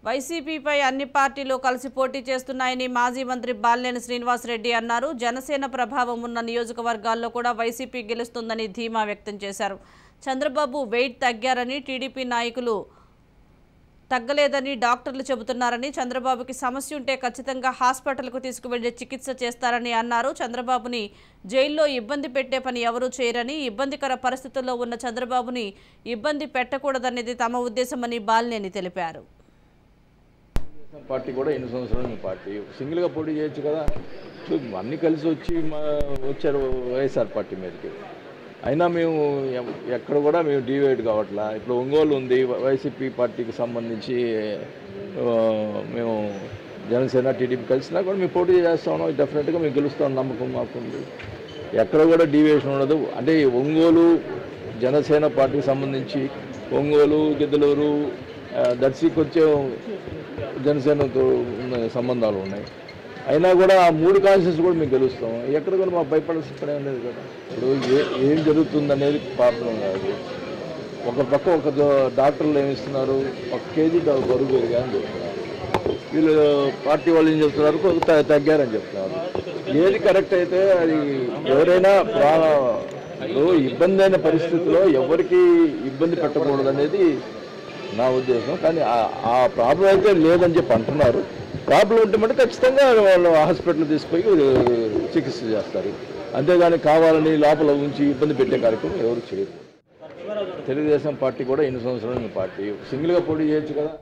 వైసీపీపై అన్ని పార్టీలు కలిసి పోటీ చేస్తున్నాయని మాజీ మంత్రి బాలినేని శ్రీనివాసరెడ్డి అన్నారు. జనసేన ప్రభావం ఉన్న నియోజకవర్గాల్లో కూడా వైసీపీ గెలుస్తుందని ధీమా వ్యక్తం చేశారు. చంద్రబాబు వెయిట్ తగ్గారని, టీడీపీ నాయకులు తగ్గలేదని డాక్టర్లు చెబుతున్నారని, చంద్రబాబుకి సమస్య ఉంటే ఖచ్చితంగా హాస్పిటల్కు తీసుకువెళ్లి చికిత్స చేస్తారని అన్నారు. చంద్రబాబుని జైల్లో ఇబ్బంది పెట్టే పని ఎవరూ చేయరని, ఇబ్బందికర పరిస్థితుల్లో ఉన్న చంద్రబాబుని ఇబ్బంది పెట్టకూడదనేది తమ ఉద్దేశమని బాలినేని తెలిపారు. పార్టీ కూడా ఎన్ని సంవత్సరాలు పార్టీ సింగిల్గా పోటీ చేయొచ్చు కదా. అన్నీ కలిసి వచ్చారు వైఎస్ఆర్ పార్టీ మీదకి. అయినా మేము ఎక్కడ కూడా మేము డివైడ్ కావట్లా. ఇప్పుడు ఒంగోలు ఉంది, వైసీపీ పార్టీకి సంబంధించి మేము జనసేన టీడీపీ కలిసినా కూడా మేము పోటీ చేస్తాము. డెఫినెట్గా మేము గెలుస్తాం నమ్మకం మాకుంది. ఎక్కడ కూడా డివియేషన్ ఉండదు. అంటే ఒంగోలు జనసేన పార్టీకి సంబంధించి ఒంగోలు, గిద్దలూరు, దర్శికి వచ్చే జనసేనతో సంబంధాలు ఉన్నాయి. అయినా కూడా ఆ 3 కాన్స్టిట్యూన్స్ కూడా మేము గెలుస్తాం. ఎక్కడ కూడా మాకు భయపడాల్సిన పని లేదు కదా. ఇప్పుడు ఏం జరుగుతుందనేది ప్రాబ్లం కాదు. ఒక పక్క ఒక డాక్టర్లు ఏమిస్తున్నారు, 1 కేజీ బరువు పెరిగాయని చెప్తున్నారు. వీళ్ళు పార్టీ వాళ్ళు ఏం చెప్తున్నారు, తగ్గారని చెప్తున్నారు. ఏది కరెక్ట్ అయితే అది ఎవరైనా ఇబ్బంది అయిన పరిస్థితిలో ఎవరికి ఇబ్బంది పెట్టకూడదు అనేది నా ఉద్దేశం. కానీ ఆ ప్రాబ్లం అయితే లేదని చెప్పి అంటున్నారు. ప్రాబ్లం ఉంటే మటు ఖచ్చితంగా వాళ్ళు హాస్పిటల్ తీసుకుపోయి చికిత్స చేస్తారు. అంతేగాని కావాలని లోపల ఉంచి ఇబ్బంది పెట్టే కార్యక్రమం ఎవరు చేయరు. తెలుగుదేశం పార్టీ కూడా ఎన్ని సంవత్సరాలు పార్టీ సింగిల్గా పోటీ చేయొచ్చు కదా.